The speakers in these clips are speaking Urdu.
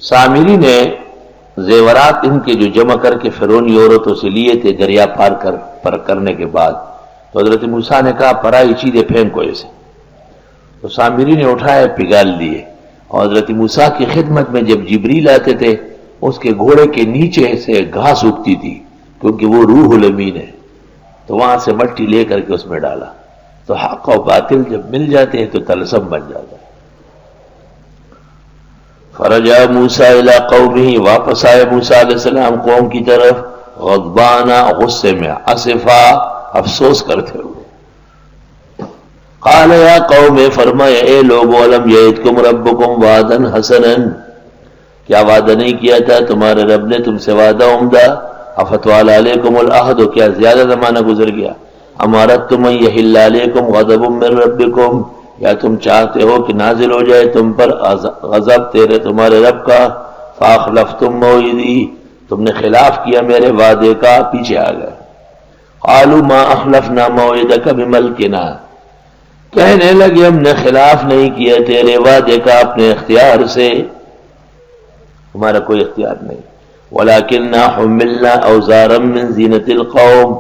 سامری نے زیورات ان کے جو جمع کر کے فرعونی عورتوں سے لیے تھے دریا پر کرنے کے بعد، تو حضرت موسیٰ نے کہا پرائی چیزیں پھینکو اسے، تو سامری نے اٹھائے پگھال دیے، اور حضرت موسیٰ کی خدمت میں جب جبریل آتے تھے اس کے گھوڑے کے نیچے سے گھاس اگتی تھی، کیونکہ وہ روح الامین ہے، تو وہاں سے مٹی لے کر کے اس میں ڈالا، تو حق و باطل جب مل جاتے ہیں تو طلسم بن جاتا ہے۔ فرجع موسیٰ الی قومہ، واپس آئے موسیٰ علیہ السلام قوم کی طرف، غضبانہ، غصے میں، اسفا، افسوس کرتے ہوئے۔ قال یا قوم، فرمایا اے لوگو، الم یعدکم ربکم وعدا حسنا، کیا وعدہ نہیں کیا تھا تمہارے رب نے تم سے وعدہ عمدہ؟ افتوال علیکم العہد، کیا زیادہ زمانہ گزر گیا؟ امارتم ان یحل علیکم غضب من ربکم، یا تم چاہتے ہو کہ نازل ہو جائے تم پر غضب تمہارے رب کا؟ فاخلفتم موعدی، تم نے خلاف کیا میرے وعدے کا، پیچھے آ گئے۔ قالوا ما اخلفنا موعدک بملکنا، کہنے لگے ہم نے خلاف نہیں کیا تیرے وعدے کا اپنے اختیار سے، ہمارا کوئی اختیار نہیں۔ ولکننا حملنا اوزارا من زینت القوم،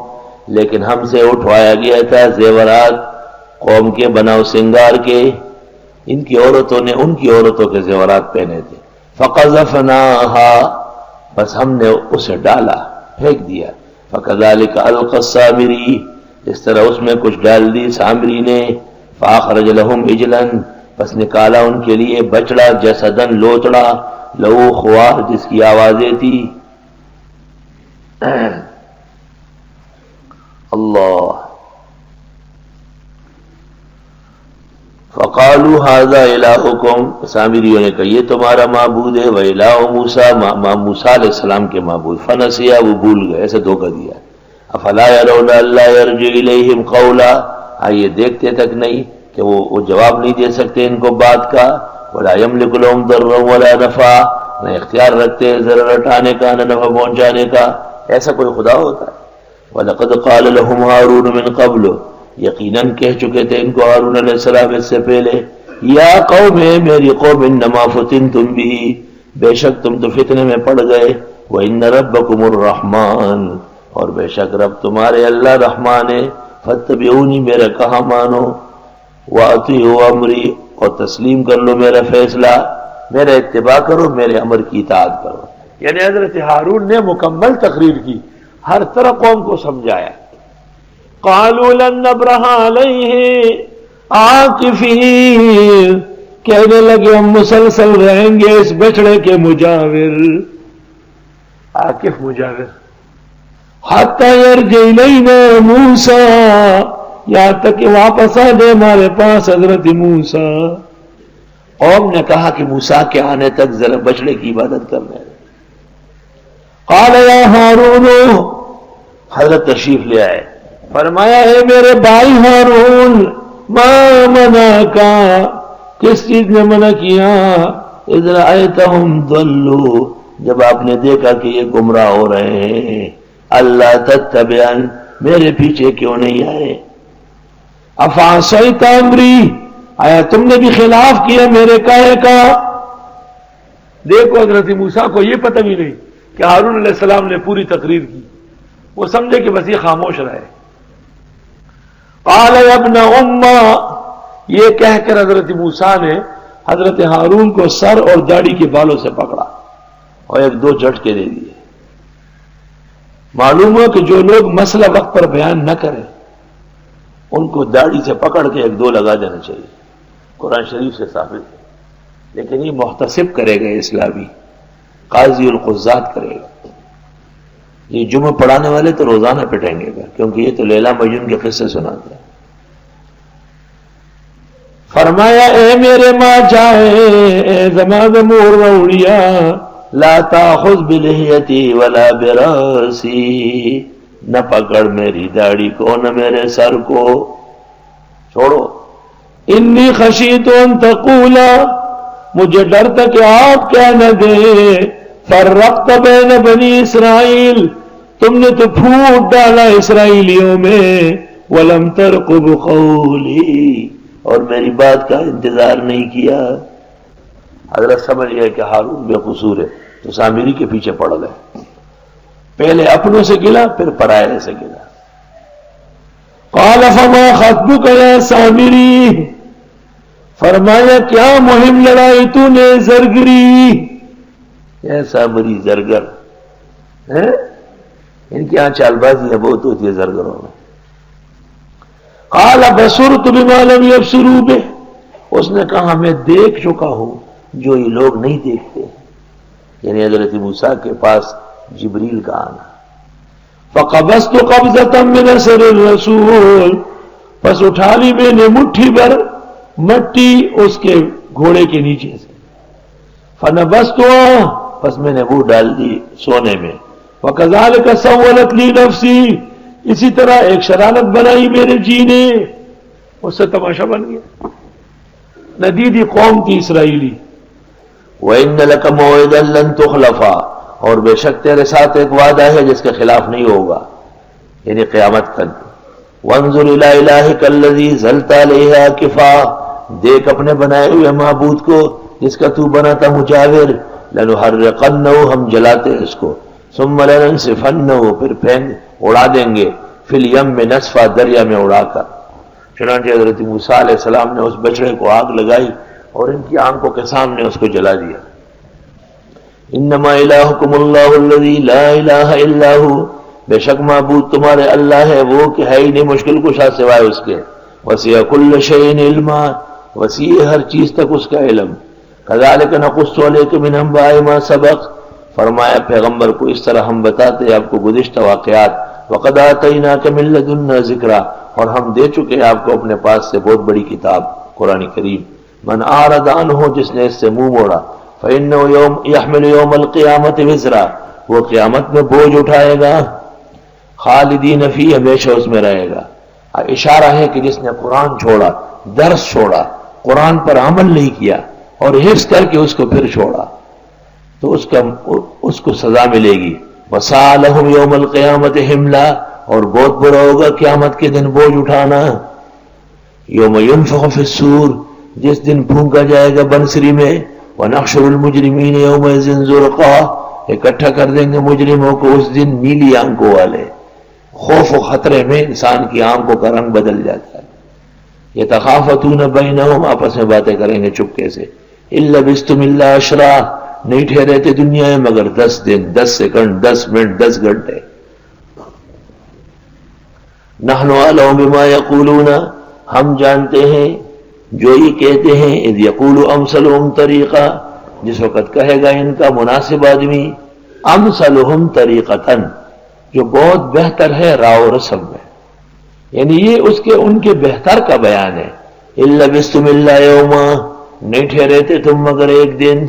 لیکن ہم سے اٹھوایا گیا تھا زیورات قوم کے بناؤ سنگار کے، ان کی عورتوں نے ان کی عورتوں کے زیورات پہنے تھے۔ فقذفناها، بس ہم نے اسے ڈالا، پھینک دیا۔ فکذلک القی السامری، اس طرح اس میں کچھ ڈال دی سامری نے۔ فاخرج لهم عجلا، بس نکالا ان کے لیے بچڑا، جسدن، لوچڑا، لہو خوار، جس کی آوازیں تھی۔ اللہ۔ فقالوا هذا الہکم، سامریوں نے کہا یہ تمہارا معبود ہے، وَإِلَٰهُ موسیٰ، موسیٰ علیہ السلام کے معبود۔ فنسیا، وہ بھول گئے، ایسے دھوکہ دیا۔ افلا يرون الا يرجع الیہم قولا، یہ دیکھتے تک نہیں کہ وہ جواب نہیں دے سکتے ان کو بات کا۔ ولا يملك لهم ضرا ولا نفعا، نہ اختیار رکھتے ضرر ہٹانے کا نہ نفع پہنچانے کا، ایسا کوئی خدا ہوتا ہے؟ وَلَقَدْ قَالَ لَهُمْ هَارُونُ مِنْ قَبْلُ، یقیناً کہہ چکے تھے ان کو ہارون علیہ السلام اس سے پہلے، یا قوم، میری قوم، انما فتنتم به، بے شک تم تو فتنے میں پڑ گئے، وَإِنَّ رَبَّكُمُ الرَّحْمَٰنُ، اور بے شک رب تمہارے اللہ رحمان ہے، فَاتَّبِعُونِی، میرا کہا مانو، وَأَطِیعُوا أَمْرِی، اور تسلیم کر لو میرا فیصلہ، میرا اتباع کرو، میرے امر کی اطاعت کرو۔ یعنی حضرت ہارون نے مکمل تقریر کی، ہر طرح قوم کو سمجھایا۔ قالوا لن نبرح علیہ عاکفین، کہنے لگے ہم مسلسل رہیں گے اس بچڑے کے مجاور، عاکف مجاور، حتی یرجع الینا موسیٰ، یہاں تک کہ واپس آ دے ہمارے پاس حضرت موسیٰ۔ قوم نے کہا کہ موسیٰ کے آنے تک ذرا بچڑے کی عبادت کرنے۔ قال یا ہارون، حضرت تشریف لے آئے، فرمایا ہے میرے بھائی ہارون، ما منع کا، کس چیز نے منع کیا؟ اذ رأیتہم ضلوا، جب آپ نے دیکھا کہ یہ گمراہ ہو رہے ہیں، اللہ تتبعن، میرے پیچھے کیوں نہیں آئے؟ افعصیت امری، آیا تم نے بھی خلاف کیا میرے کہے کا؟ دیکھو حضرت موسیٰ کو یہ پتہ بھی نہیں کہ ہارون علیہ السلام نے پوری تقریر کی، وہ سمجھے کہ بس یہ خاموش رہے۔ قال یا ابن امہ، یہ کہہ کر حضرت موسیٰ نے حضرت ہارون کو سر اور داڑھی کے بالوں سے پکڑا اور ایک دو جھٹکے دے دیے۔ معلوم ہو کہ جو لوگ مسئلہ وقت پر بیان نہ کریں ان کو داڑھی سے پکڑ کے ایک دو لگا دینا چاہیے، قرآن شریف سے ثابت ہے۔ لیکن یہ محتسب کرے گا، اسلامی قاضی القضات کرے گا، یہ جمعہ پڑھانے والے تو روزانہ پٹیں گے گا، کیونکہ یہ تو لیلا مجنون کے قصے سناتے ہیں۔ فرمایا اے میرے ماں چاہے، اے زمان مور روڑیا، لا تاخذ بلحیتی ولا براسی، نہ پکڑ میری داڑھی کو نہ میرے سر کو، چھوڑو۔ انی خشیت ان تقولا، مجھے ڈر تھا کہ آپ کیا نہ دے، فرقت بین بنی اسرائیل، تم نے تو پھوٹ ڈالا اسرائیلیوں میں، ولم ترقب قولی، اور میری بات کا انتظار نہیں کیا۔ حضرت سمجھ گئے کہ ہارون بے قصور ہے تو سامری کے پیچھے پڑ گئے، پہلے اپنوں سے گلا پھر پرائے سے گلا۔ قال فما خطبك یا سامری، فرمایا کیا مہم لڑائی تو نے زرگری، یا سامری زرگر ہیں؟ ان کی یہاں چال بازیاں بہت ہوتی ہے زرگروں میں۔ قال بصرت بما لم يبصروا به، اس نے کہا میں دیکھ چکا ہوں جو یہ لوگ نہیں دیکھتے، یعنی حضرت موسیٰ کے پاس جبریل کا آنا۔ فقبضت قبضة من اثر الرسول، پس اٹھا لی میں نے مٹھی بھر مٹی اس کے گھوڑے کے نیچے سے۔ فنبذتها، پس میں نے وہ ڈال دی سونے میں۔ وَكَذَلِكَ سَوَّلَتْ لِي نَفْسِي، اسی طرح ایک شرارت بنائی میرے جی نے، اس سے تماشا بن گیا۔ ندیدی قوم تھی اسرائیلی۔ وَإِنَّ لَكَ مَوْعِدًا لَن تُخْلَفَا، اور بے شک تیرے ساتھ ایک وعدہ ہے جس کے خلاف نہیں ہوگا، یعنی قیامت کا۔ وَانظُرْ إِلَىٰ إِلَٰهِكَ الَّذِي ظَلْتَ عَلَيْهِ عَاكِفًا، دیکھ اپنے بنائے ہوئے معبود کو جس کا تو بنا تھا مجاور۔ لَنُحَرِّقَنَّهُ، ہم جلاتے اس کو، ثُمَّ لَنَنسِفَنَّهُ، پھر پھینک اڑا دیں گے، فِي الْيَمِّ نَسْفًا، دریا میں اڑا کر۔ چنانچہ حضرت موسیٰ علیہ السلام نے اس بچڑے کو آگ لگائی اور ان کی آنکھوں کے سامنے اس کو جلا دیا۔ انما الہکم اللہ الذی لا الہ الا ہو، بے شک معبود تمہارے اللہ ہے وہ کہ ہے ہی نہیں مشکل کشا سوائے اس کے۔ وسیع کل شیء علما، وسیع ہر چیز تک اس کا علم۔ کذالک نقص علیک من انباء ما سبق، فرمایا پیغمبر کو اس طرح ہم بتاتے آپ کو گزشتہ واقعات۔ وقد آتیناک من لدنا ذکرا، اور ہم دے چکے آپ کو اپنے پاس سے بہت بڑی کتاب قرآن کریم۔ من اعرض عنہ، جس نے اس سے منہ موڑا، فإنه يحمل يوم القیامت وزرا، وہ قیامت میں بوجھ اٹھائے گا، خالدین فی، ہمیشہ اس میں رہے گا۔ اشارہ ہے کہ جس نے قرآن چھوڑا، درس چھوڑا، قرآن پر عمل نہیں کیا اور حفظ کر کے اس کو پھر چھوڑا تو اس کو سزا ملے گی۔ وَسَاءَ لَهُمْ يَوْمَ الْقِيَامَةِ حِمْلًا، اور بہت برا ہوگا قیامت کے دن بوجھ اٹھانا۔ یوم ينفخ فی الصور، جس دن پھونکا جائے گا بنسری میں۔ وَنَحْشُرُ الْمُجْرِمِينَ يَوْمَئِذٍ زُرْقًا، اکٹھا کر دیں گے مجرموں کو اس دن نیلی آنکھوں والے۔ خوف و خطرے میں انسان کی آنکھوں کا رنگ بدل جاتا ہے۔ يَتَخَافَتُونَ بَيْنَهُمْ، آپس میں باتیں کریں گے چپکے سے۔ إِن لَبِثْتُمْ إِلَّا عَشْرًا، نہیں ٹھہرے تھے دنیا میں مگر 10 دن، 10 سیکنڈ، 10 منٹ، 10 گھنٹے۔ نحن اعلم بما یقولون، ہم جانتے ہیں جو یہ کہتے ہیں۔ اذ یقول امثلهم طریقہ، جس وقت کہے گا ان کا مناسب آدمی، امثلهم طریقتاً، جو بہت بہتر ہے راہ و رسم میں، یعنی یہ اس کے ان کے بہتر کا بیان ہے۔ إِن لَبِثْتُمْ إِلَّا يَوْمًا، نہیں ٹھہرے تھے تم مگر ایک دن۔